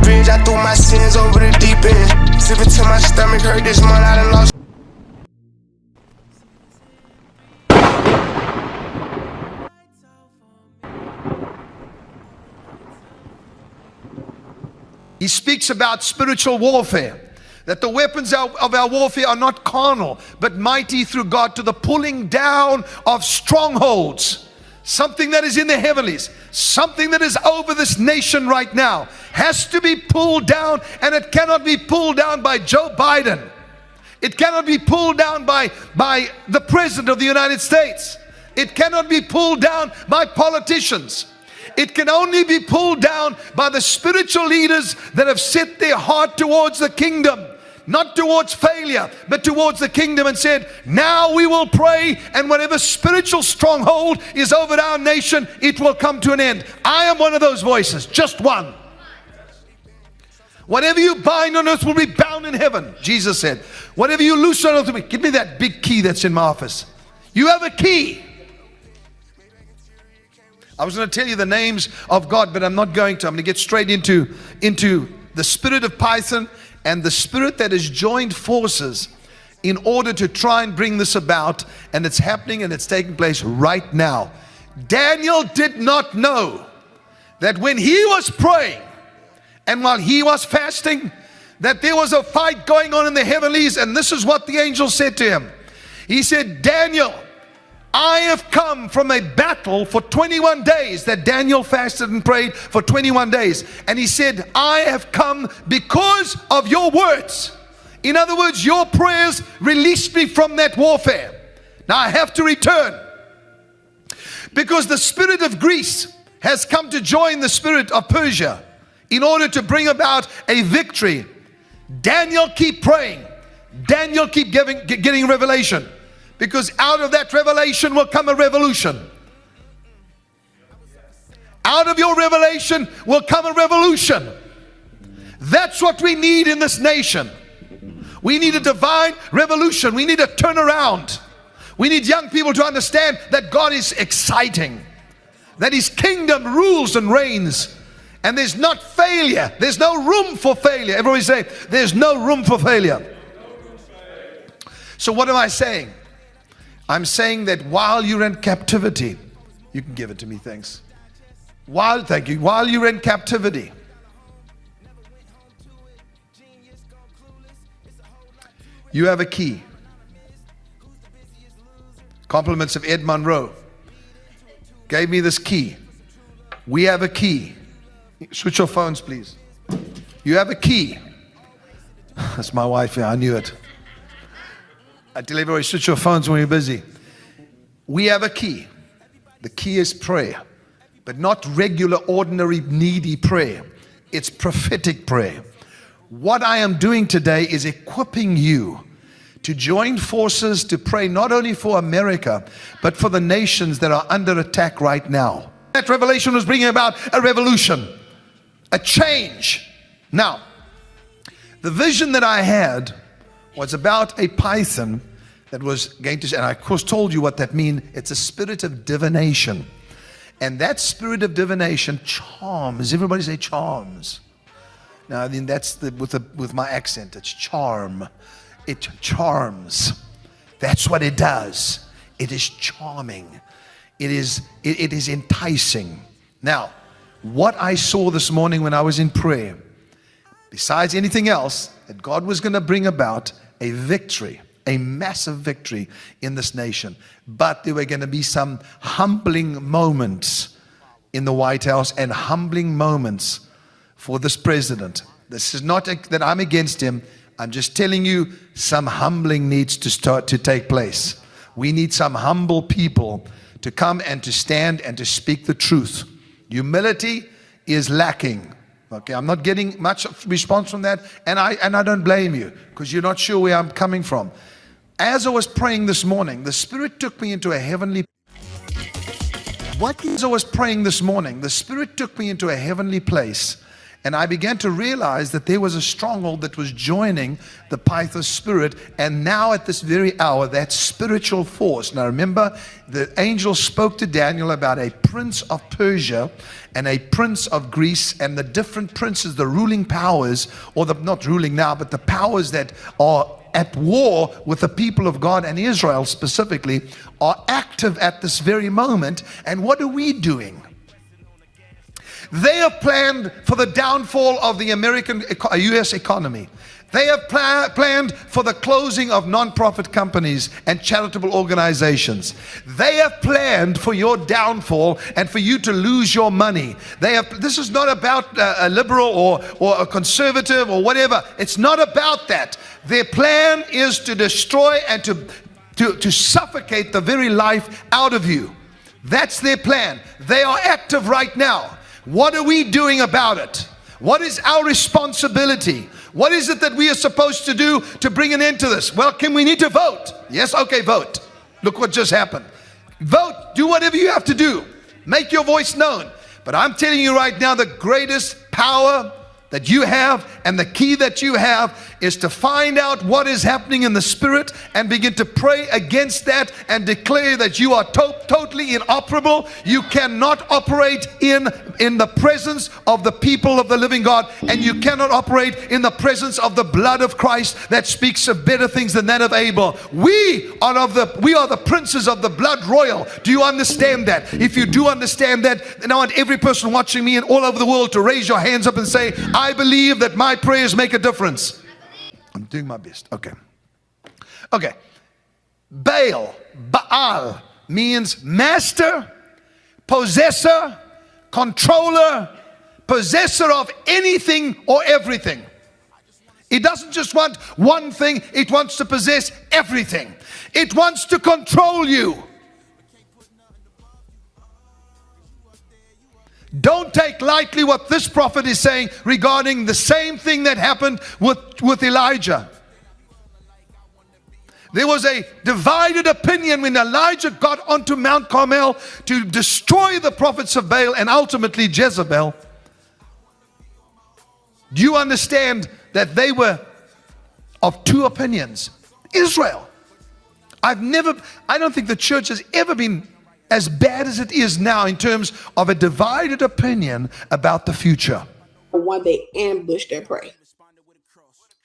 binge, I threw my sins over the deep end. Sipping till my stomach hurt this month, I done lost. He speaks about spiritual warfare, that the weapons of our warfare are not carnal, but mighty through God to the pulling down of strongholds. Something that is in the heavenlies, something that is over this nation right now, has to be pulled down, and it cannot be pulled down by Joe Biden. It cannot be pulled down by the President of the United States. It cannot be pulled down by politicians. It can only be pulled down by the spiritual leaders that have set their heart towards the kingdom. Not towards failure, but towards the kingdom, and said, now we will pray, and whatever spiritual stronghold is over our nation, it will come to an end. I am one of those voices, just one. Whatever you bind on earth will be bound in heaven, Jesus said. Whatever you loose on earth will be. Give me that big key that's in my office. You have a key. I was going to tell you the names of God, but I'm not going to. I'm going to get straight into the spirit of Python and the spirit that has joined forces in order to try and bring this about. And it's happening, and it's taking place right now. Daniel did not know that when he was praying and while he was fasting, that there was a fight going on in the heavenlies. And this is what the angel said to him. He said, Daniel, I have come from a battle for 21 days. That Daniel fasted and prayed for 21 days. And he said, I have come because of your words. In other words, your prayers released me from that warfare. Now I have to return. Because the spirit of Greece has come to join the spirit of Persia in order to bring about a victory. Daniel, keep praying. Daniel, keep getting revelation. Because out of that revelation will come a revolution. Out of your revelation will come a revolution. That's what we need in this nation. We need a divine revolution. We need a turnaround. We need young people to understand that God is exciting. That His kingdom rules and reigns. And there's not failure. There's no room for failure. Everybody say, there's no room for failure. So what am I saying? I'm saying that while you're in captivity, you can give it to me, thanks. Thank you. While you're in captivity, you have a key. Compliments of Ed Monroe. Gave me this key. We have a key. Switch your phones, please. You have a key. That's my wife. Yeah, I knew it. I tell everybody, switch your phones when you're busy. We have a key. The key is prayer, but not regular, ordinary, needy prayer. It's prophetic prayer. What I am doing today is equipping you to join forces to pray not only for America, but for the nations that are under attack right now. That revelation was bringing about a revolution, a change. Now, the vision that I had was about a python that was going to, and I of course told you what that means. It's a spirit of divination. And that spirit of divination charms. Everybody say charms. Now, I mean, that's with my accent. It's charm. It charms. That's what it does. It is charming. It is enticing. Now, what I saw this morning when I was in prayer, besides anything else, that God was going to bring about a victory, a massive victory in this nation. But there were going to be some humbling moments in the White House and humbling moments for this president. This is not that I'm against him. I'm just telling you some humbling needs to start to take place. We need some humble people to come and to stand and to speak the truth. Humility is lacking. Okay, I'm not getting much response from that, and I don't blame you, because you're not sure where I'm coming from. As I was praying this morning, the Spirit took me into a heavenly place, And I began to realize that there was a stronghold that was joining the Python spirit. And now at this very hour, that spiritual force. Now remember, the angel spoke to Daniel about a prince of Persia and a prince of Greece, and the different princes, the ruling powers, or the not ruling now, but the powers that are at war with the people of God and Israel specifically, are active at this very moment. And what are we doing? They have planned for the downfall of the U.S. economy. They have planned for the closing of non-profit companies and charitable organizations. They have planned for your downfall and for you to lose your money. This is not about a liberal or a conservative or whatever. It's not about that. Their plan is to destroy and to suffocate the very life out of you. That's their plan. They are active right now. What are we doing about it? What is our responsibility? What is it that we are supposed to do to bring an end to this? Well, we need to vote? Yes, okay, vote. Look what just happened. Vote, do whatever you have to do. Make your voice known. But I'm telling you right now, the greatest power that you have and the key that you have is to find out what is happening in the spirit and begin to pray against that and declare that you are totally inoperable. You cannot operate in the presence of the people of the living God, and you cannot operate in the presence of the blood of Christ that speaks of better things than that of Abel. We are the princes of the blood royal. Do you understand that? If you do understand that, then I want every person watching me and all over the world to raise your hands up and say, I believe that my prayers make a difference. I'm doing my best. Okay. Baal means master, possessor, controller, possessor of anything or everything. It doesn't just want one thing, it wants to possess everything. It wants to control you. Don't take lightly what this prophet is saying regarding the same thing that happened with Elijah. There was a divided opinion when Elijah got onto Mount Carmel to destroy the prophets of Baal and ultimately Jezebel. Do you understand that they were of two opinions? Israel. I don't think the church has ever been as bad as it is now in terms of a divided opinion about the future. One, they ambushed their prey.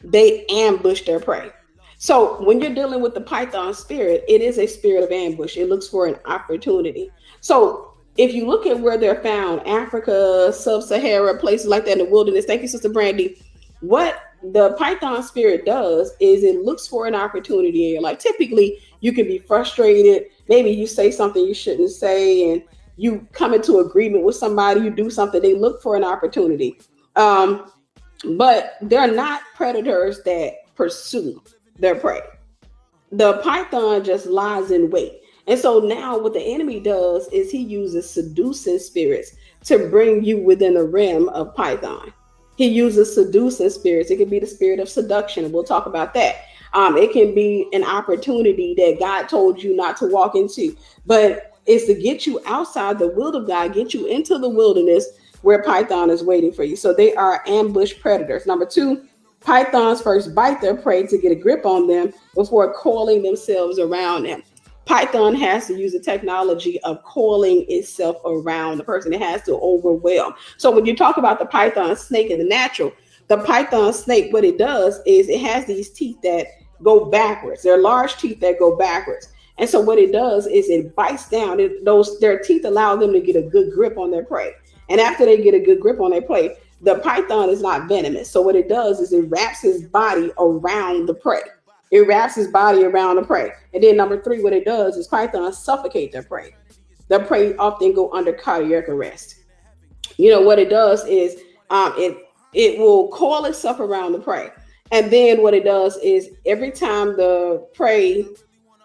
They ambushed their prey. So when you're dealing with the Python spirit, it is a spirit of ambush. It looks for an opportunity. So if you look at where they're found, Africa, Sub-Sahara, places like that in the wilderness, thank you, Sister Brandy. What the Python spirit does is it looks for an opportunity in your life. Typically, you can be frustrated. Maybe you say something you shouldn't say, and you come into agreement with somebody, you do something, they look for an opportunity. But they're not predators that pursue their prey. The python just lies in wait. And so now what the enemy does is he uses seducing spirits to bring you within the realm of python. He uses seducing spirits. It can be the spirit of seduction, and we'll talk about that. It can be an opportunity that God told you not to walk into, but it's to get you outside the will of God, get you into the wilderness where python is waiting for you. So they are ambush predators. Number two, pythons first bite their prey to get a grip on them before coiling themselves around them. Python has to use the technology of coiling itself around the person. It has to overwhelm. So when you talk about the python snake in the natural, the python snake, what it does is it has these teeth that go backwards. They're large teeth that go backwards. And so what it does is it bites down. Their teeth allow them to get a good grip on their prey. And after they get a good grip on their prey, the python is not venomous. So what it does is it wraps his body around the prey. It wraps his body around the prey. And then number three, what it does is pythons suffocate their prey. The prey often go under cardiac arrest. You know, what it does is it will coil itself around the prey. And then what it does is every time the prey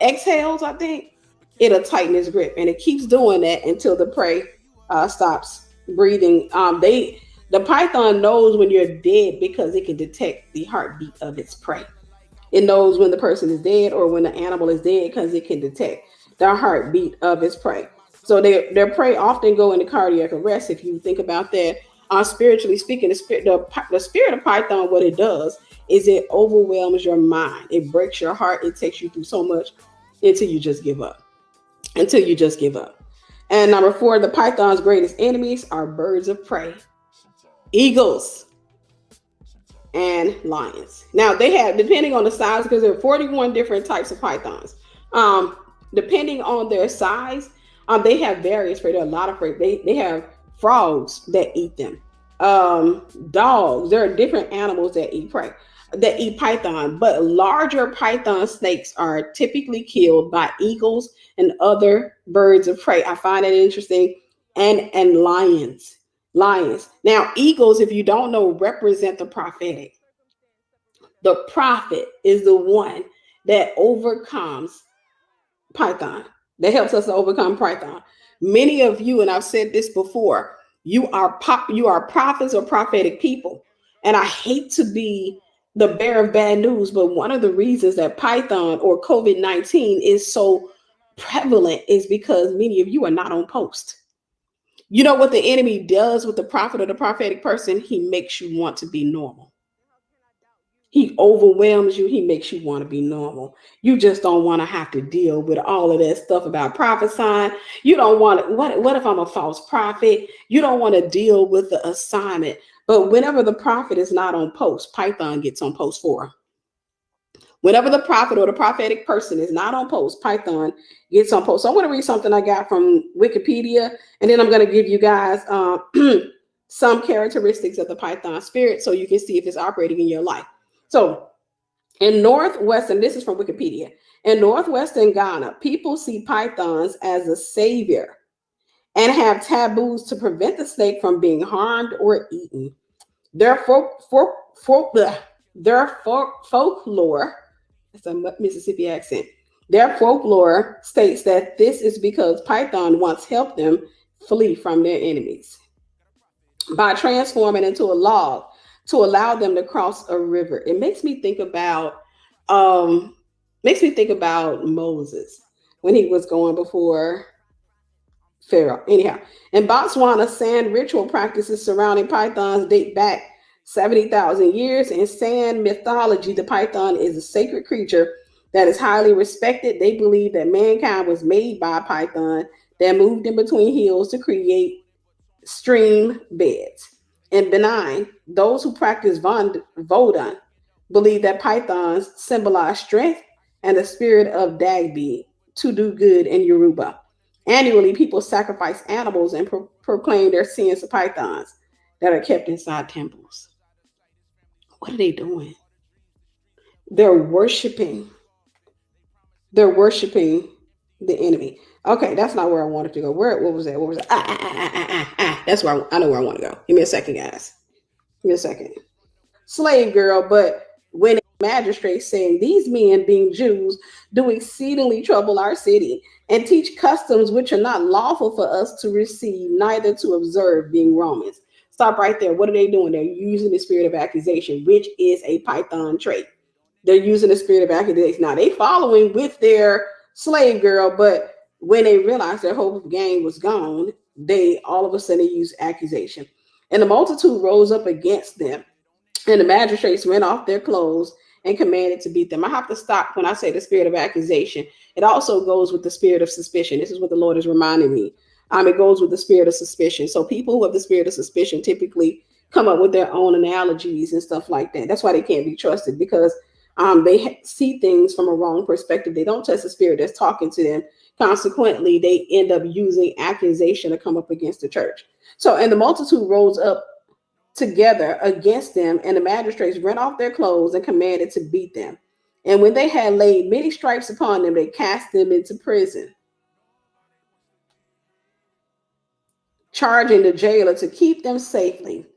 exhales, I think, it'll tighten its grip. And it keeps doing that until the prey stops breathing. The python knows when you're dead because it can detect the heartbeat of its prey. It knows when the person is dead or when the animal is dead because it can detect the heartbeat of its prey. So their prey often go into cardiac arrest if you think about that. spiritually speaking, the spirit of Python, what it does is it overwhelms your mind. It breaks your heart. It takes you through so much until you just give up. Until you just give up. And number 4, the Python's greatest enemies are birds of prey, eagles, and lions. Now they have, depending on the size, because there are 41 different types of pythons. Depending on their size, they have various prey. There are a lot of prey. They have frogs that eat them. Dogs. There are different animals that eat prey, that eat python, but larger python snakes are typically killed by eagles and other birds of prey. I find it interesting. And lions. Lions. Now, eagles, if you don't know, represent the prophetic. The prophet is the one that overcomes Python, that helps us to overcome Python. Many of you, and I've said this before, you are prophets or prophetic people. And I hate to be the bearer of bad news, but one of the reasons that Python or COVID-19 is so prevalent is because many of you are not on post. You know what the enemy does with the prophet or the prophetic person? He makes you want to be normal. He overwhelms you. He makes you want to be normal. You just don't want to have to deal with all of that stuff about prophesying. You don't want to, what if I'm a false prophet? You don't want to deal with the assignment. But whenever the prophet is not on post, Python gets on post for him. Whenever the prophet or the prophetic person is not on post, Python gets on post. So I'm going to read something I got from Wikipedia, and then I'm going to give you guys some characteristics of the Python spirit so you can see if it's operating in your life. So in Northwestern, this is from Wikipedia, in Northwestern Ghana, people see pythons as a savior and have taboos to prevent the snake from being harmed or eaten. Their folklore, it's a Mississippi accent. Their folklore states that this is because Python once helped them flee from their enemies by transforming into a log to allow them to cross a river. It makes me think about Moses when he was going before Pharaoh. Anyhow, in Botswana, sand ritual practices surrounding pythons date back 70,000 years. In sand mythology, the python is a sacred creature that is highly respected. They believe that mankind was made by a python that moved in between hills to create stream beds. In Benin, those who practice Vodun believe that pythons symbolize strength and the spirit of Dagby, to do good in Yoruba. Annually, people sacrifice animals and proclaim their sins to pythons that are kept inside temples. What are they doing? They're worshiping. They're worshiping the enemy. Okay, that's not where I wanted to go. What was that? What was that? That's where I know where I want to go. Give me a second, guys. Give me a second. Slave girl, but when a magistrate saying these men, being Jews, do exceedingly trouble our city and teach customs which are not lawful for us to receive, neither to observe, being Romans. Stop right there. What are they doing? They're using the spirit of accusation, which is a python trait. They're using the spirit of accusation. Now they following with their slave girl, but when they realized their hope of gain was gone, they all of a sudden use accusation. And the multitude rose up against them, and the magistrates rent off their clothes and commanded to beat them. I have to stop when I say the spirit of accusation. It also goes with the spirit of suspicion. This is what the Lord is reminding me. It goes with the spirit of suspicion. So people who have the spirit of suspicion typically come up with their own analogies and stuff like that. That's why they can't be trusted, because they see things from a wrong perspective. They don't trust the spirit that's talking to them. Consequently, they end up using accusation to come up against the church. So, and the multitude rose up together against them, and the magistrates rent off their clothes and commanded to beat them. And when they had laid many stripes upon them, they cast them into prison, charging the jailer to keep them safely,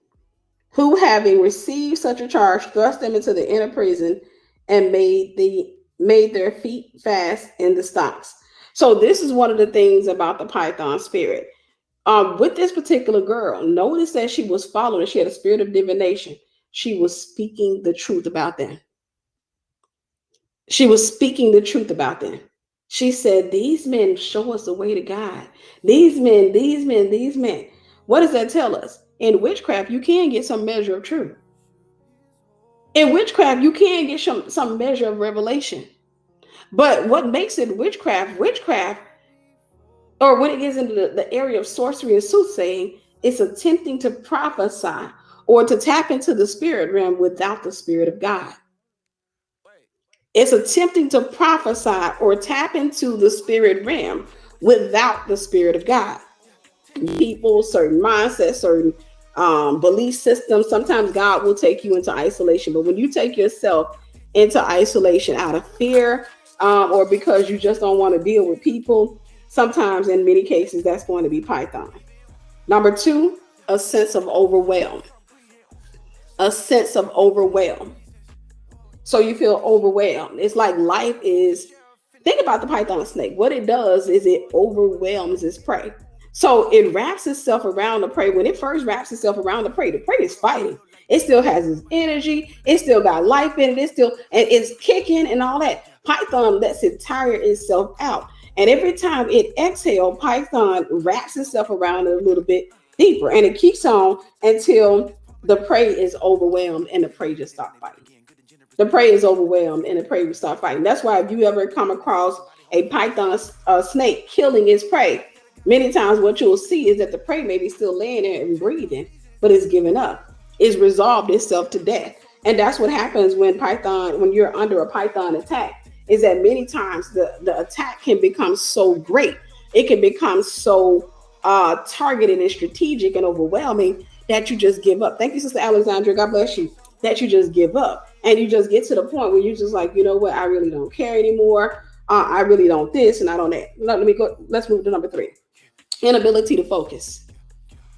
who, having received such a charge, thrust them into the inner prison and made their feet fast in the stocks. So this is one of the things about the python spirit. With this particular girl, notice that she was following. She had a spirit of divination. She was speaking the truth about them. She was speaking the truth about them. She said, these men show us the way to God. These men. What does that tell us? In witchcraft, you can get some measure of truth. In witchcraft, you can get some measure of revelation. But what makes it witchcraft, or when it gets into the area of sorcery and soothsaying, it's attempting to prophesy or to tap into the spirit realm without the Spirit of God. It's attempting to prophesy or tap into the spirit realm without the Spirit of God. People, certain mindsets, certain belief systems, sometimes God will take you into isolation. But when you take yourself into isolation out of fear, or because you just don't want to deal with people, sometimes in many cases that's going to be Python. Number two, a sense of overwhelm. A sense of overwhelm. So you feel overwhelmed. It's like life is, think about the python snake. What it does is it overwhelms its prey. So it wraps itself around the prey. When it first wraps itself around the prey is fighting. It still has its energy. It still got life in it. It's still, and it's kicking and all that. Python lets it tire itself out. And every time it exhales, Python wraps itself around it a little bit deeper. And it keeps on until the prey is overwhelmed and the prey just stops fighting. The prey is overwhelmed and the prey will start fighting. That's why if you ever come across a python snake killing its prey, many times what you'll see is that the prey may be still laying there and breathing, but it's given up. It's resolved itself to death. And that's what happens when you're under a python attack, is that many times the attack can become so great. It can become so targeted and strategic and overwhelming that you just give up. Thank you, Sister Alexandra. God bless you. That you just give up. And you just get to the point where you're just like, you know what? I really don't care anymore. I really don't this and I don't that. Let me go. Let's move to number three. Inability to focus.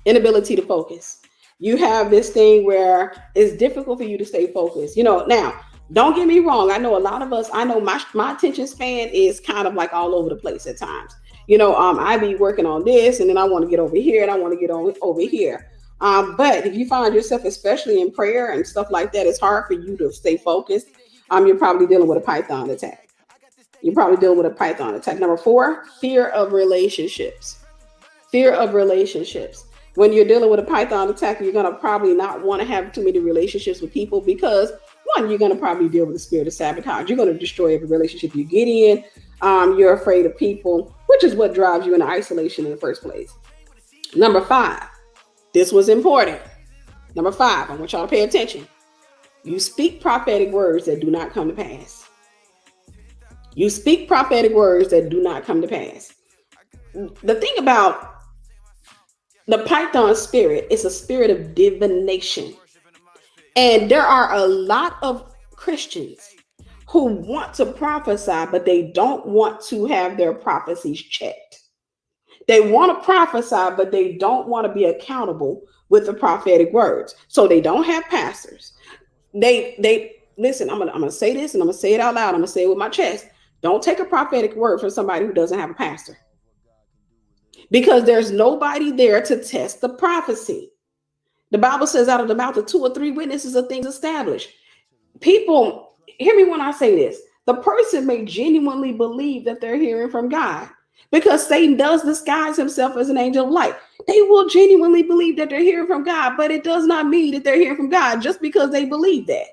Inability to focus. You have this thing where it's difficult for you to stay focused. Now, don't get me wrong. I know a lot of us, I know my attention span is kind of like all over the place at times. I be working on this and then I want to get over here and I want to get over here. But if you find yourself, especially in prayer and stuff like that, it's hard for you to stay focused. You're probably dealing with a python attack. Number four, fear of relationships. Fear of relationships. When you're dealing with a python attack, you're going to probably not want to have too many relationships with people because, one, you're going to probably deal with the spirit of sabotage. You're going to destroy every relationship you get in. You're afraid of people, which is what drives you into isolation in the first place. Number five. This was important. Number five, I want y'all to pay attention. You speak prophetic words that do not come to pass. You speak prophetic words that do not come to pass. The thing about the python spirit is a spirit of divination. And there are a lot of Christians who want to prophesy, but they don't want to have their prophecies checked. They want to prophesy, but they don't want to be accountable with the prophetic words. So they don't have pastors. They listen, I'm gonna say this and I'm gonna say it out loud. I'm gonna say it with my chest. Don't take a prophetic word from somebody who doesn't have a pastor. Because there's nobody there to test the prophecy. The Bible says out of the mouth of 2 or 3 witnesses of things established. People, hear me when I say this. The person may genuinely believe that they're hearing from God. Because Satan does disguise himself as an angel of light. They will genuinely believe that they're hearing from God, but it does not mean that they're hearing from God just because they believe that.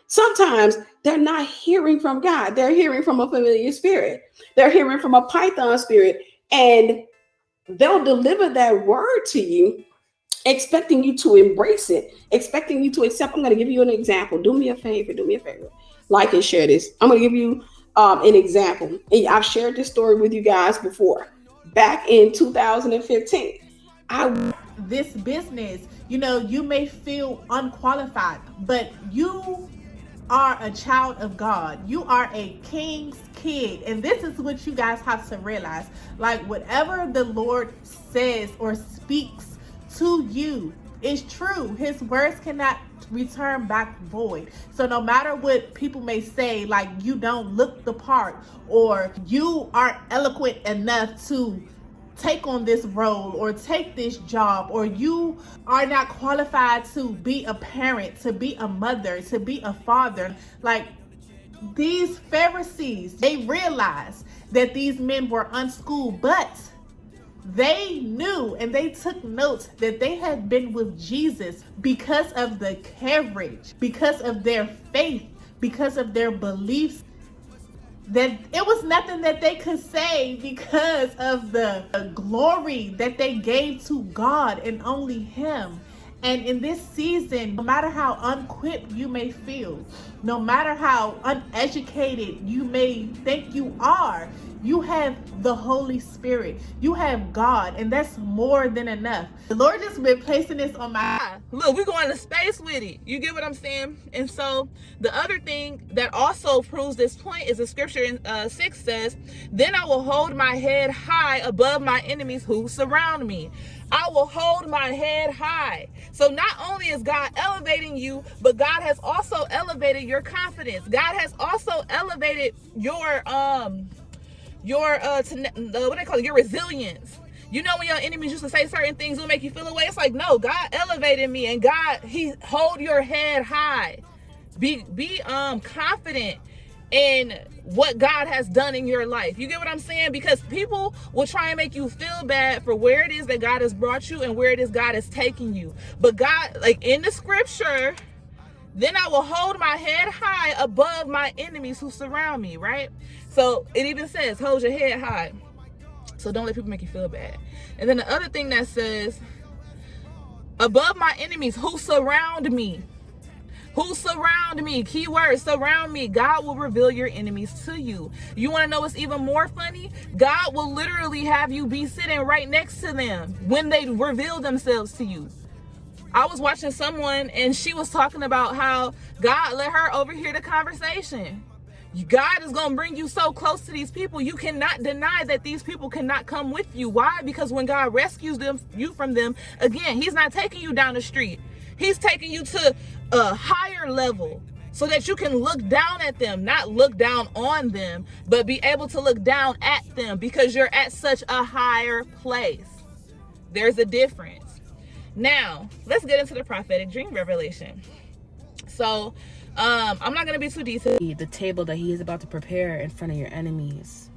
Sometimes they're not hearing from God. They're hearing from a familiar spirit. They're hearing from a python spirit, and they'll deliver that word to you, expecting you to embrace it, expecting you to accept. I'm going to give you an example. Do me a favor. Like and share this. I'm going to give you an example. I've shared this story with you guys before. Back in 2015, this business, you may feel unqualified, but you are a child of God. You are a king's kid. And this is what you guys have to realize. Like, whatever the Lord says or speaks to you is true. His words cannot return back void. So no matter what people may say, like you don't look the part, or you aren't eloquent enough to take on this role or take this job, or you are not qualified to be a parent, to be a mother, to be a father. Like, these Pharisees, they realized that these men were unschooled, but They knew and they took notes that they had been with Jesus because of the courage, because of their faith, because of their beliefs, that it was nothing that they could say because of the glory that they gave to God and only Him. And in this season, no matter how unequipped you may feel, no matter how uneducated you may think you are, you have the Holy Spirit. You have God, and that's more than enough. The Lord just been placing this on my... Look, we're going to space with it. You get what I'm saying? And so the other thing that also proves this point is the scripture in 6 says, then I will hold my head high above my enemies who surround me. I will hold my head high. So not only is God elevating you, but God has also elevated your confidence. God has also elevated your what they call it, your resilience. You know, when your enemies used to say certain things will make you feel away, it's like, no, God elevated me, and God, He hold your head high. Be confident in what God has done in your life. You get what I'm saying? Because people will try and make you feel bad for where it is that God has brought you and where it is God is taking you. But God, like in the scripture, then I will hold my head high above my enemies who surround me, right? So it even says, hold your head high. So don't let people make you feel bad. And then the other thing that says, above my enemies who surround me. Who surround me? Keyword, surround me. God will reveal your enemies to you. You want to know what's even more funny? God will literally have you be sitting right next to them when they reveal themselves to you. I was watching someone and she was talking about how God let her overhear the conversation. God is going to bring you so close to these people. You cannot deny that these people cannot come with you. Why? Because when God rescues you from them, again, He's not taking you down the street. He's taking you to a higher level so that you can look down at them, not look down on them, but be able to look down at them because you're at such a higher place. There's a difference. Now, let's get into the prophetic dream revelation. So, I'm not going to be too detailed. The table that He is about to prepare in front of your enemies.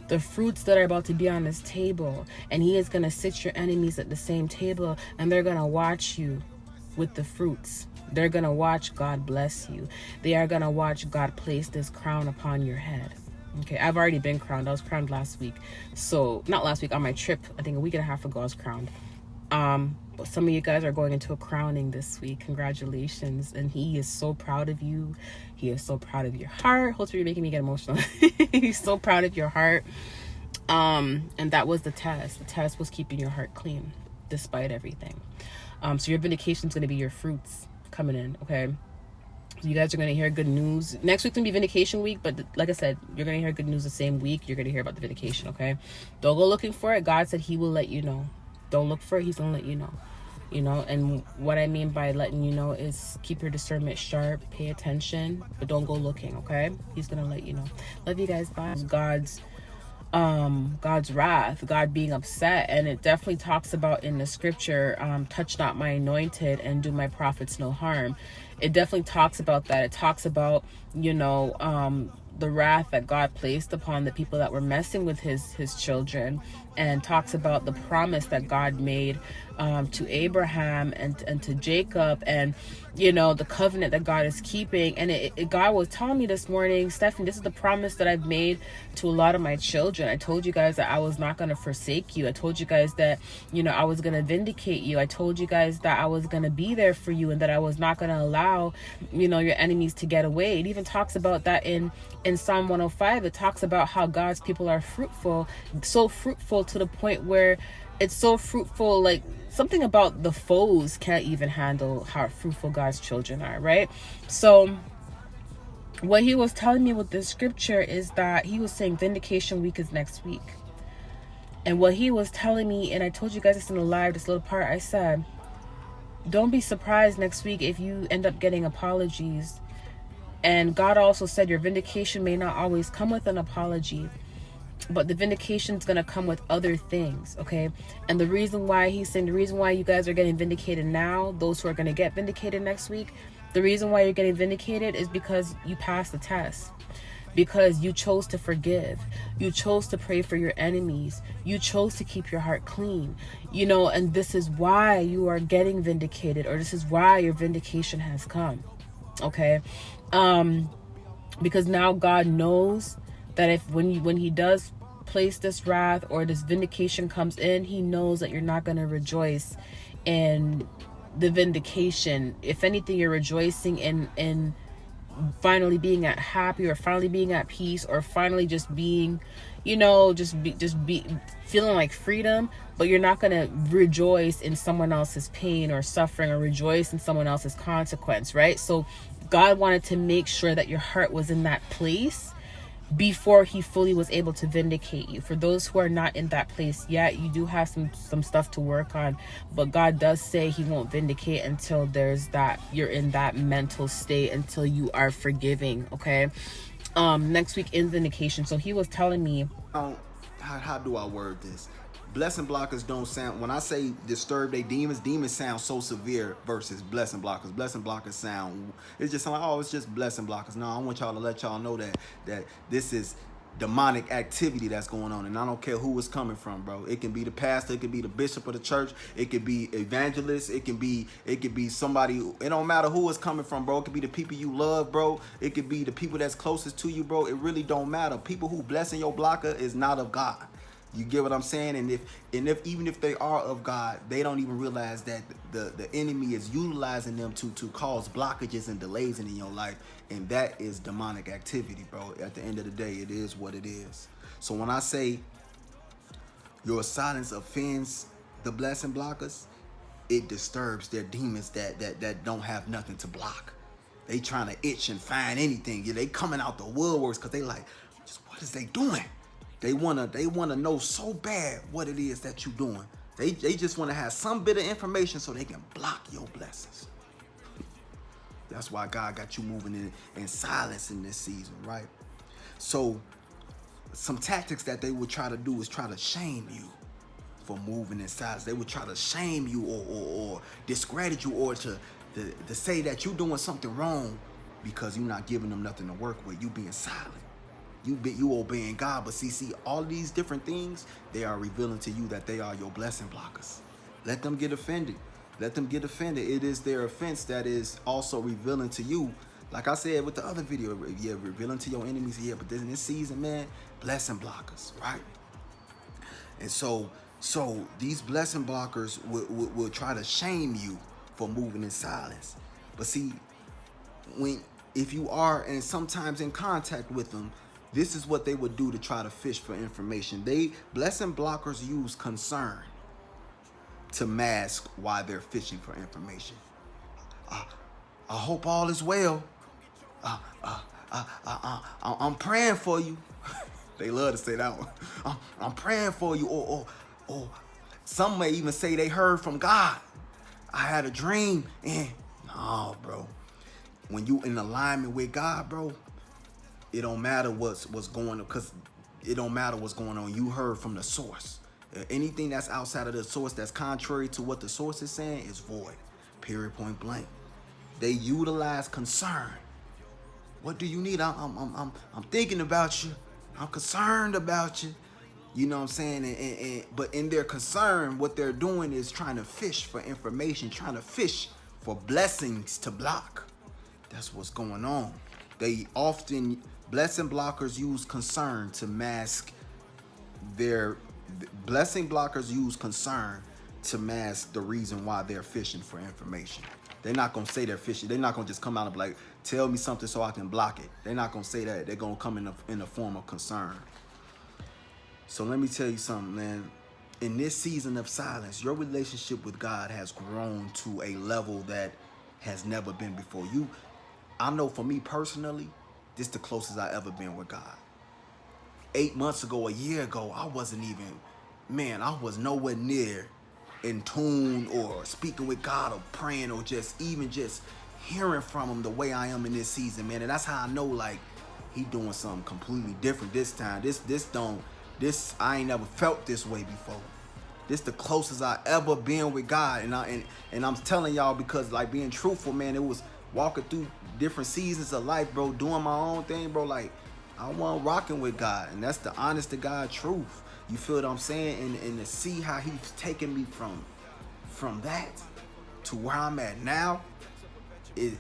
The fruits that are about to be on this table. And He is going to sit your enemies at the same table. And they're going to watch you with the fruits. They're going to watch God bless you. They are going to watch God place this crown upon your head. Okay, I've already been crowned. I was crowned last week. So, not last week, on my trip. I think a week and a half ago I was crowned. But some of you guys are going into a crowning this week. Congratulations. And He is so proud of you. He is so proud of your heart. Hopefully you're making me get emotional. He's so proud of your heart. And that was the test. The test was keeping your heart clean despite everything. So your vindication is going to be your fruits coming in. Okay. So you guys are going to hear good news. Next week's going to be vindication week. But like I said, you're going to hear good news the same week. You're going to hear about the vindication. Okay. Don't go looking for it. God said He will let you know. Don't look for it. He's going to let you know. You know, and what I mean by letting you know is keep your discernment sharp, pay attention, but don't go looking, okay? He's going to let you know. Love you guys. Bye. God's wrath, God being upset, and it definitely talks about in the scripture, touch not my anointed and do my prophets no harm. It definitely talks about that. It talks about, you know, the wrath that God placed upon the people that were messing with his children, and talks about the promise that God made to Abraham and to Jacob, and you know, the covenant that God is keeping. And God was telling me this morning, Stephanie, this is the promise that I've made to a lot of my children. I told you guys that I was not going to forsake you. I told you guys that, you know, I was going to vindicate you. I told you guys that I was going to be there for you, and that I was not going to allow, you know, your enemies to get away. It even talks about that in Psalm 105. It talks about how God's people are fruitful, so fruitful to the point where it's so fruitful, like something about the foes can't even handle how fruitful God's children are, right? So what He was telling me with this scripture is that He was saying vindication week is next week. And what He was telling me, and I told you guys this in the live, this little part, I said, don't be surprised next week if you end up getting apologies. And God also said your vindication may not always come with an apology, but the vindication is going to come with other things, okay? And the reason why He's saying, the reason why you guys are getting vindicated now, those who are going to get vindicated next week, the reason why you're getting vindicated is because you passed the test. because you chose to forgive. You chose to pray for your enemies. You chose to keep your heart clean, and this is why you are getting vindicated, or this is why your vindication has come. Okay. Because now God knows that if when he does place this wrath or this vindication comes in, he knows that you're not going to rejoice in the vindication. If anything, you're rejoicing in finally being happy, or finally being at peace, or finally just being, just be feeling like freedom. But you're not going to rejoice in someone else's pain or suffering, or rejoice in someone else's consequence, right? So God wanted to make sure that your heart was in that place before he fully was able to vindicate you. For those who are not in that place yet, you do have some stuff to work on, but God does say he won't vindicate until you're in that mental state, until you are forgiving. Okay. Next week in vindication, so he was telling me, how do I word this? Blessing blockers don't sound, when I say disturb they demons sound so severe versus blessing blockers. Blessing blockers sound, it's just like, oh, it's just blessing blockers. No, I want y'all to let y'all know that this is demonic activity that's going on, and I don't care who it's coming from, bro. It can be the pastor, it could be the bishop of the church, it could be evangelists, it could be somebody. It don't matter who it's coming from, bro. It could be the people you love, bro. It could be the people that's closest to you, bro. It really don't matter. People who blessing your blocker is not of God. You get what I'm saying? And if even if they are of God, they don't even realize that the enemy is utilizing them to cause blockages and delays in your life. And that is demonic activity, bro. At the end of the day, it is what it is. So when I say your silence offends the blessing blockers, it disturbs their demons that don't have nothing to block. They trying to itch and find anything. Yeah, they coming out the woodworks because they like, just what is they doing? They wanna know so bad what it is that you doing. They just wanna have some bit of information so they can block your blessings. That's why God got you moving in silence in this season, right? So some tactics that they would try to do is try to shame you for moving in silence. They would try to shame you or discredit you, or to say that you're doing something wrong because you're not giving them nothing to work with. You being silent. You obeying God, but see all these different things, they are revealing to you that they are your blessing blockers. Let them get offended. Let them get offended. It is their offense that is also revealing to you. Like I said with the other video, yeah, revealing to your enemies, yeah, but in this season, man, blessing blockers, right? And so these blessing blockers will try to shame you for moving in silence. But see, if you are and sometimes in contact with them, this is what they would do to try to fish for information. Blessing blockers use concern to mask why they're fishing for information. I hope all is well. I'm praying for you. They love to say that one. I'm praying for you. Or some may even say they heard from God. I had a dream. And no, bro. When you in alignment with God, bro, it don't matter what's going on, because it don't matter what's going on. You heard from the source. Anything that's outside of the source that's contrary to what the source is saying is void. Period, point blank. They utilize concern. What do you need? I'm thinking about you. I'm concerned about you. You know what I'm saying? But in their concern, what they're doing is trying to fish for information, trying to fish for blessings to block. That's what's going on. Blessing blockers use concern to mask blessing blockers use concern to mask the reason why they're fishing for information. They're not going to say they're fishing. They're not going to just come out and be like, tell me something so I can block it. They're not going to say that. They're going to come in the form of concern. So let me tell you something, man. In this season of silence, your relationship with God has grown to a level that has never been before. I know for me personally, this is the closest I ever been with God. 8 months ago, a year ago, I was nowhere near in tune or speaking with God or praying or just hearing from him the way I am in this season, man. And that's how I know, like, he doing something completely different this time. I ain't never felt this way before. This the closest I ever been with God. And I'm telling y'all, because, like, being truthful, man, it was walking through different seasons of life, bro, doing my own thing, bro. Like, I wasn't rocking with God, and that's the honest to God truth. You feel what I'm saying? And to see how He's taken me from that to where I'm at now is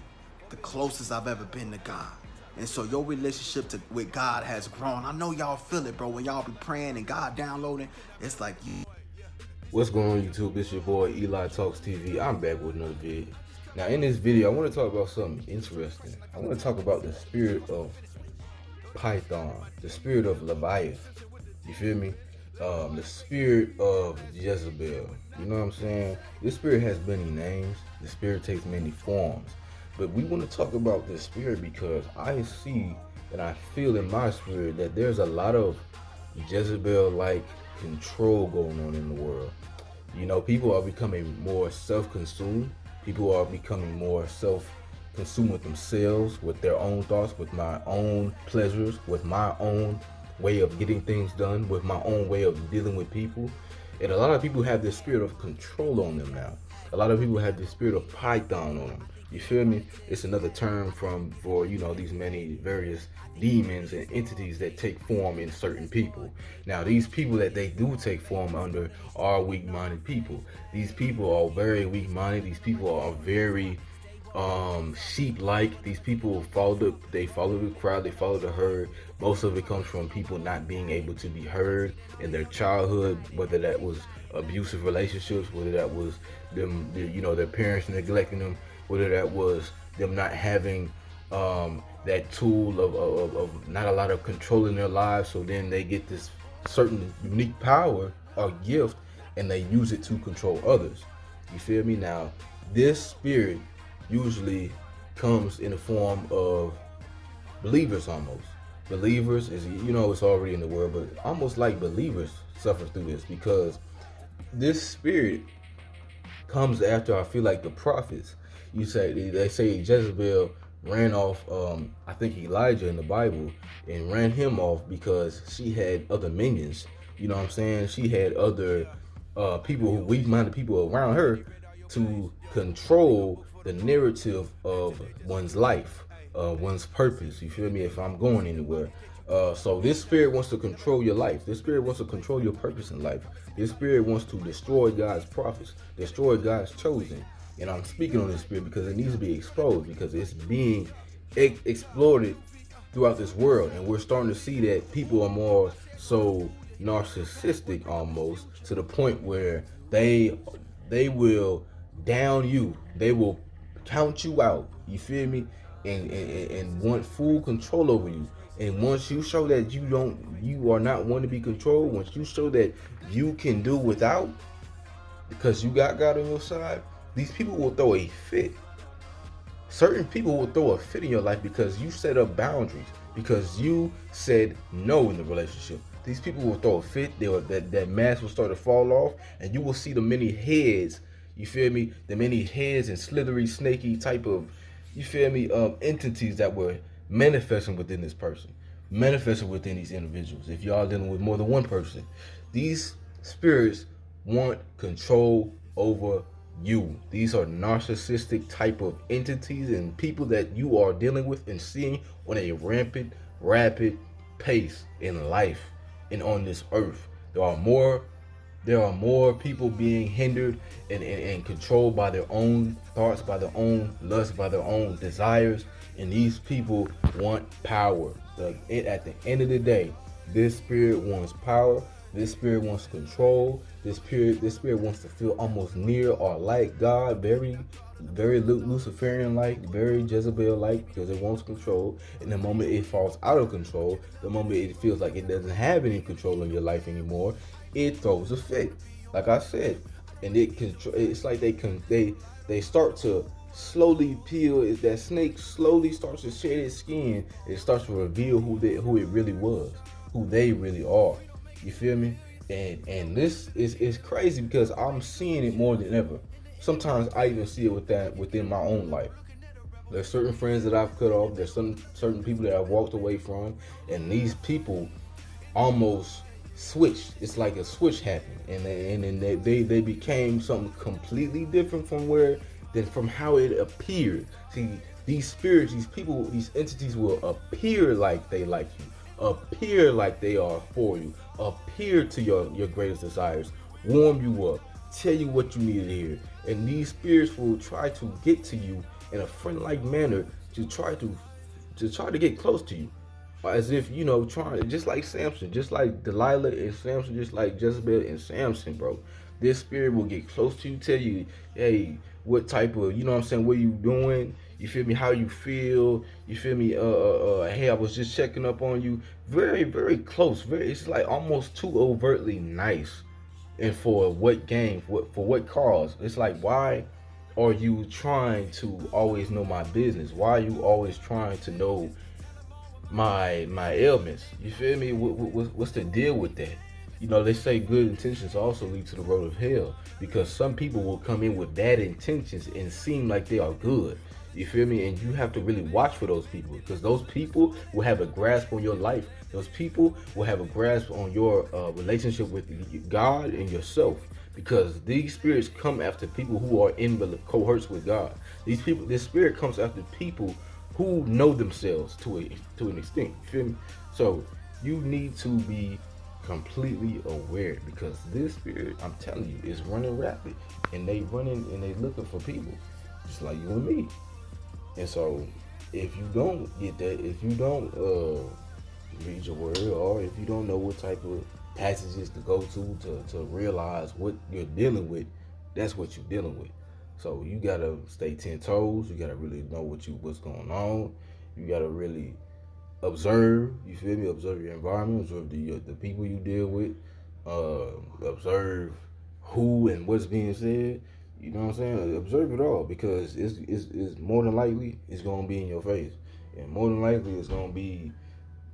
the closest I've ever been to God. And so your relationship with God has grown. I know y'all feel it, bro. When y'all be praying and God downloading, it's like you. What's going on, YouTube? It's your boy Eli Talks TV. I'm back with another video. Now, in this video, I want to talk about something interesting. I want to talk about the spirit of Python, the spirit of Leviathan. You feel me? The spirit of Jezebel. You know what I'm saying? This spirit has many names. The spirit takes many forms. But we want to talk about this spirit because I see and I feel in my spirit that there's a lot of Jezebel-like control going on in the world. You know, people are becoming more self-consumed. People are becoming more self-consumed with themselves, with their own thoughts, with my own pleasures, with my own way of getting things done, with my own way of dealing with people. And a lot of people have this spirit of control on them now. A lot of people have this spirit of Python on them. You feel me? It's another term for you know, these many various demons and entities that take form in certain people. Now, these people that they do take form under are weak-minded people. These people are very weak-minded. These people are very sheep-like. These people follow the crowd, they follow the herd. Most of it comes from people not being able to be heard in their childhood, whether that was abusive relationships, whether that was them, you know, their parents neglecting them, whether that was them not having that tool of not a lot of control in their lives. So then they get this certain unique power or gift and they use it to control others. You feel me? Now, this spirit usually comes in the form of believers almost. Believers is, you know, it's already in the word, but almost like believers suffer through this because this spirit comes after, I feel like, the prophets. They say Jezebel ran off I think Elijah in the Bible and ran him off because she had other minions. You know what I'm saying? She had other people, who weak-minded people around her to control the narrative of one's life, one's purpose. You feel me? If I'm going anywhere. So this spirit wants to control your life. This spirit wants to control your purpose in life. This spirit wants to destroy God's prophets, destroy God's chosen. And I'm speaking on this spirit because it needs to be exposed, because it's being exploited throughout this world. And we're starting to see that people are more so narcissistic almost, to the point where they will down you. They will count you out. You feel me? And want full control over you. And once you show that you are not one to be controlled, once you show that you can do without, because you got God on your side, these people will throw a fit. Certain people will throw a fit in your life because you set up boundaries, because you said no in the relationship. These people will throw a fit. That mask will start to fall off, and you will see the many heads. You feel me? The many heads and slithery, snaky type of, you feel me, entities that were manifesting within this person, manifesting within these individuals. If y'all dealing with more than one person, these spirits want control over you. These are narcissistic type of entities and people that you are dealing with and seeing on a rapid pace in life and on this earth. There are more people being hindered and controlled by their own thoughts, by their own lust, by their own desires. And these people want power. At the end of the day, this spirit wants power. This spirit wants control. This spirit wants to feel almost near or like God, very Luciferian-like, very Jezebel-like, because it wants control. And the moment it falls out of control, the moment it feels like it doesn't have any control in your life anymore, it throws a fit. Like I said, and it's like they start to slowly peel. That snake slowly starts to shed its skin. It starts to reveal who it really was, who they really are. You feel me? And this is crazy because I'm seeing it more than ever. Sometimes I even see it within my own life. There's certain friends that I've cut off. There's certain people that I've walked away from, and these people almost switched. It's like a switch happened, and then they became something completely different from how it appeared. See, these spirits, these people, these entities will appear like they like you, appear like they are for you, appear to your greatest desires, warm you up, tell you what you need to hear. And these spirits will try to get to you in a friend-like manner to try to get close to you, as if trying, just like Samson, just like Delilah and Samson, just like Jezebel and Samson, bro. This spirit will get close to you, tell you, hey, what type of, what I'm saying, what you doing, you feel me, how you feel, you feel me, hey, I was just checking up on you. Very, very close, very, it's like almost too overtly nice. And for what gain, for what cause? It's like, why are you trying to always know my business? Why are you always trying to know my ailments? You feel me? What's the deal with that? They say good intentions also lead to the road of hell, because some people will come in with bad intentions and seem like they are good. You feel me? And you have to really watch for those people, because those people will have a grasp on your life. Those people will have a grasp on your relationship with God and yourself, because these spirits come after people who are in cohorts with God. This spirit comes after people who know themselves to an extent. You feel me? So you need to be completely aware, because this spirit, I'm telling you, is running rapid, and they looking for people just like you and me. And so if you don't get that, if you don't read your word, or if you don't know what type of passages to go to realize what you're dealing with, that's what you're dealing with. So you gotta stay 10 toes. You gotta really know what's going on. You gotta really observe. You feel me? Observe your environment. Observe the people you deal with. Observe who and what's being said. You know what I'm saying? Observe it all, because it's more than likely it's gonna be in your face, and more than likely it's gonna be,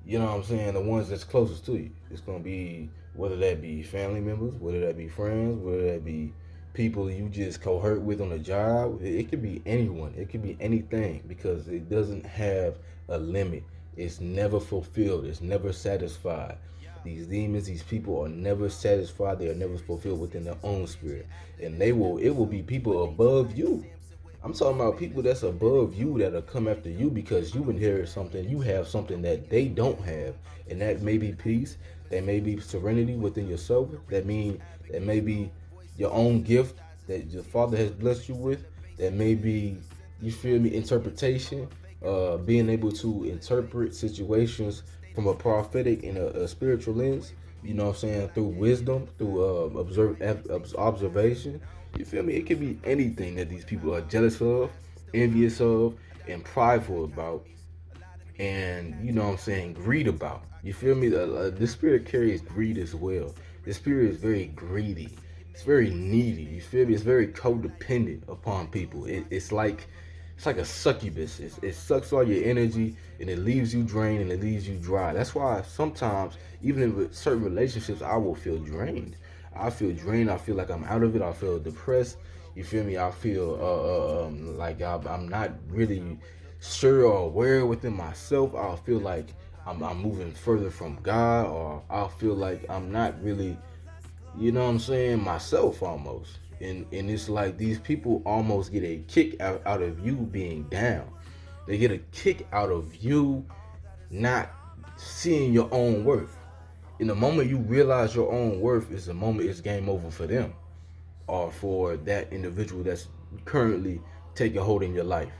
you know what I'm saying, the ones that's closest to you. It's gonna be, whether that be family members, whether that be friends, whether that be people you just cohort with on the job. It could be anyone. It could be anything, because it doesn't have a limit. It's never fulfilled. It's never satisfied. These demons, these people are never satisfied. They are never fulfilled within their own spirit. And it will be people above you. I'm talking about people that's above you that'll come after you because you inherit something. You have something that they don't have. And that may be peace. That may be serenity within yourself. That may be your own gift that your father has blessed you with. That may be, you feel me, interpretation. Being able to interpret situations from a prophetic and a spiritual lens. You know what I'm saying? Through wisdom, through observation. You feel me? It could be anything that these people are jealous of, envious of, and prideful about, and you know what I'm saying, greed about. You feel me? The spirit carries greed as well. The spirit is very greedy. It's very needy. You feel me? It's very codependent upon people. It's like a succubus. It sucks all your energy, and it leaves you drained, and it leaves you dry. That's why sometimes, even in certain relationships, I will feel drained. I feel drained. I feel like I'm out of it. I feel depressed. You feel me? I feel like I'm not really sure or aware within myself. I feel like I'm moving further from God, or I feel like I'm not really, you know what I'm saying, myself almost. And it's like these people almost get a kick out of you being down. They get a kick out of you not seeing your own worth. In the moment you realize your own worth is the moment it's game over for them, or for that individual that's currently taking hold in your life.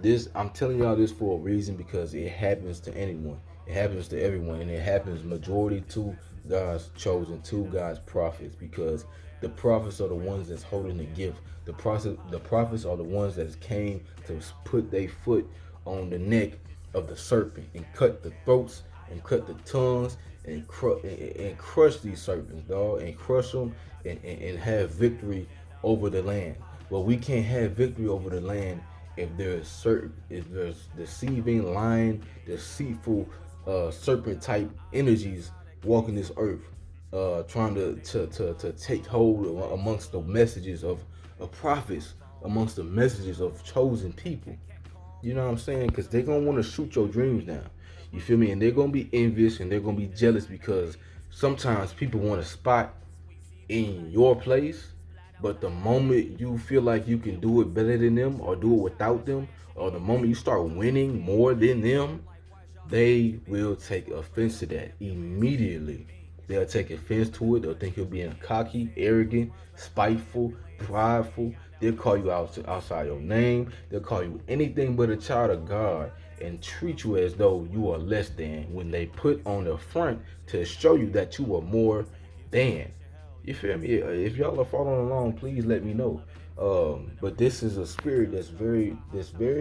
This, I'm telling y'all this for a reason, because it happens to anyone. It happens to everyone, and it happens majority to God's chosen, to God's prophets, because the prophets are the ones that's holding the gift. The prophets are the ones that came to put their foot on the neck of the serpent and cut the throats and cut the tongues and crush these serpents, dog, and crush them and have victory over the land. But we can't have victory over the land if there's deceiving, lying, deceitful, serpent type energies walking this earth, trying to take hold amongst the messages of prophets, amongst the messages of chosen people. You know what I'm saying? Because they're gonna want to shoot your dreams down. You feel me? And they're gonna be envious, and they're gonna be jealous, because sometimes people want a spot in your place, but the moment you feel like you can do it better than them, or do it without them, or the moment you start winning more than them, they will take offense to that immediately. They'll take offense to it. They'll think you're being cocky, arrogant, spiteful, prideful. They'll call you outside your name. They'll call you anything but a child of God and treat you as though you are less than, when they put on the front to show you that you are more than. You feel me? If y'all are following along, please let me know. But this is a spirit that's very,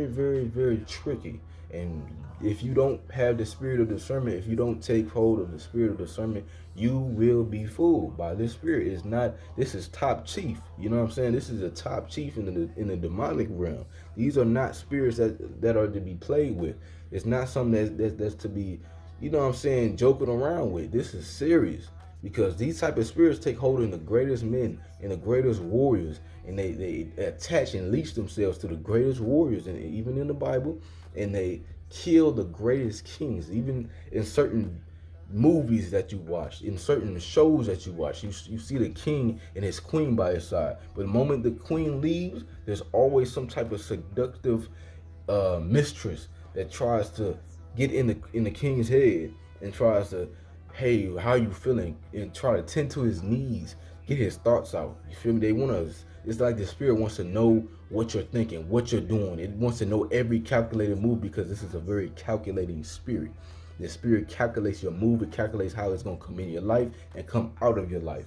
very tricky. And if you don't have the spirit of discernment, if you don't take hold of the spirit of discernment, you will be fooled by this spirit. It's not. This is top chief. You know what I'm saying? This is a top chief in the demonic realm. These are not spirits that are to be played with. It's not something that's to be, you know what I'm saying, joking around with. This is serious. Because these type of spirits take hold in the greatest men and the greatest warriors, and they attach and leash themselves to the greatest warriors, and even in the Bible, and they kill the greatest kings. Even in certain movies that you watch, in certain shows that you watch, you see the king and his queen by his side. But the moment the queen leaves, there's always some type of seductive mistress that tries to get in the king's head and tries to, hey, how you feeling? And try to tend to his needs, get his thoughts out. You feel me? They want to, it's like the spirit wants to know what you're thinking, what you're doing. It wants to know every calculated move, because this is a very calculating spirit. The spirit calculates your move. It calculates how it's going to come in your life and come out of your life.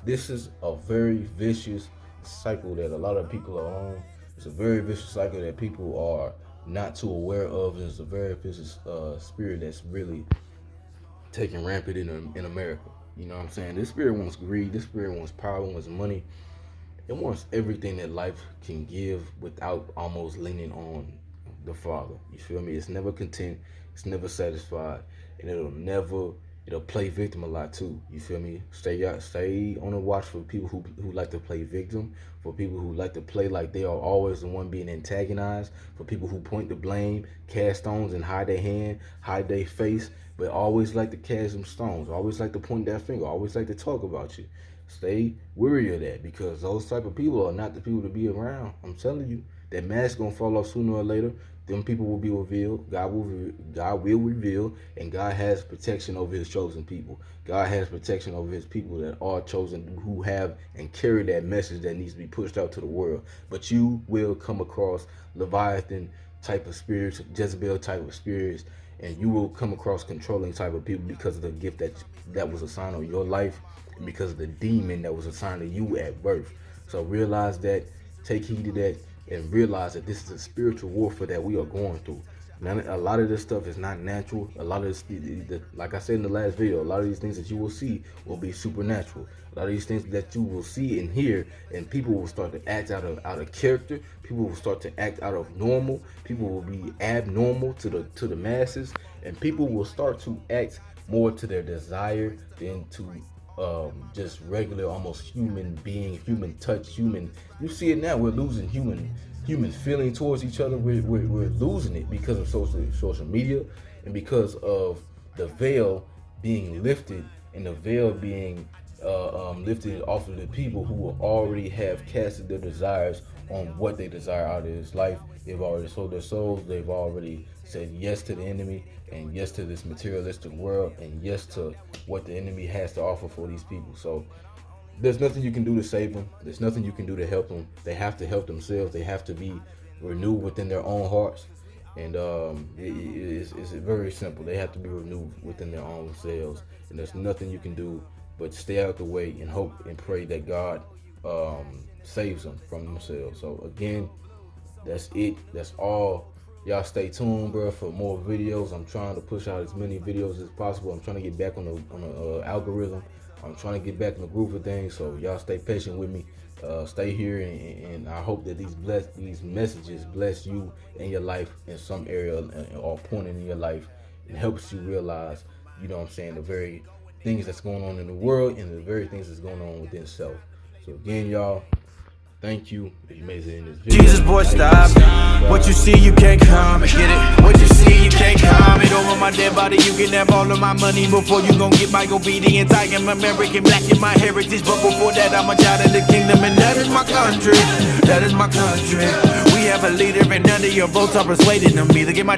This is a very vicious cycle that a lot of people are on. It's a very vicious cycle that people are not too aware of. And it's a very vicious spirit that's really taking rampant in America. You know what I'm saying? This spirit wants greed. This spirit wants power, wants money. It wants everything that life can give without almost leaning on the Father. You feel me? It's never content. It's never satisfied. And it'll play victim a lot too. You feel me? Stay on the watch for people who like to play victim, for people who like to play like they are always the one being antagonized, for people who point the blame, cast stones and hide their hand, hide their face, but always like to cast them stones, always like to point that finger, always like to talk about you. Stay wary of that, because those type of people are not the people to be around. I'm telling you, that mask gonna fall off sooner or later. Them people will be revealed. God will reveal, and God has protection over his chosen people. God has protection over his people that are chosen, who have and carry that message that needs to be pushed out to the world. But you will come across Leviathan type of spirits, Jezebel type of spirits, and you will come across controlling type of people because of the gift that was assigned on your life, and because of the demon that was assigned to you at birth. So realize that, take heed to that, and realize that this is a spiritual warfare that we are going through. Now, a lot of this stuff is not natural. A lot of this, like I said in the last video, a lot of these things that you will see will be supernatural. A lot of these things that you will see and hear, and people will start to act out of character. People will start to act out of normal. People will be abnormal to the masses, and people will start to act more to their desire than to just regular, almost human being, human touch, human. You see it now. We're losing human feeling towards each other. We're losing it because of social media, and because of the veil being lifted, and the veil being lifted off of the people who will already have casted their desires on what they desire out of this life. They've already sold their souls. They've already said yes to the enemy, and yes to this materialistic world, and yes to what the enemy has to offer for these people. So there's nothing you can do to save them. There's nothing you can do to help them. They have to help themselves. They have to be renewed within their own hearts. And it's very simple. They have to be renewed within their own selves. And there's nothing you can do but stay out the way and hope and pray that God saves them from themselves. So again, that's it. That's all. Y'all stay tuned, bro, for more videos. I'm trying to push out as many videos as possible. I'm trying to get back on the algorithm. I'm trying to get back in the groove of things. So y'all stay patient with me. Stay here, and I hope that these messages bless you in your life in some area or point in your life. It helps you realize, you know what I'm saying, the very things that's going on in the world and the very things that's going on within self. So again, y'all, thank you. If you made it in this video, Jesus, boy, stop. What you see, you can't come and get it. What you see, you can't come it. Over my dead body, you can have all of my money before you gon' get my obedience. I am American, black in my heritage, but before that, I'm a child of the kingdom, and that is my country. That is my country. We have a leader, and none of your votes are persuading me to get my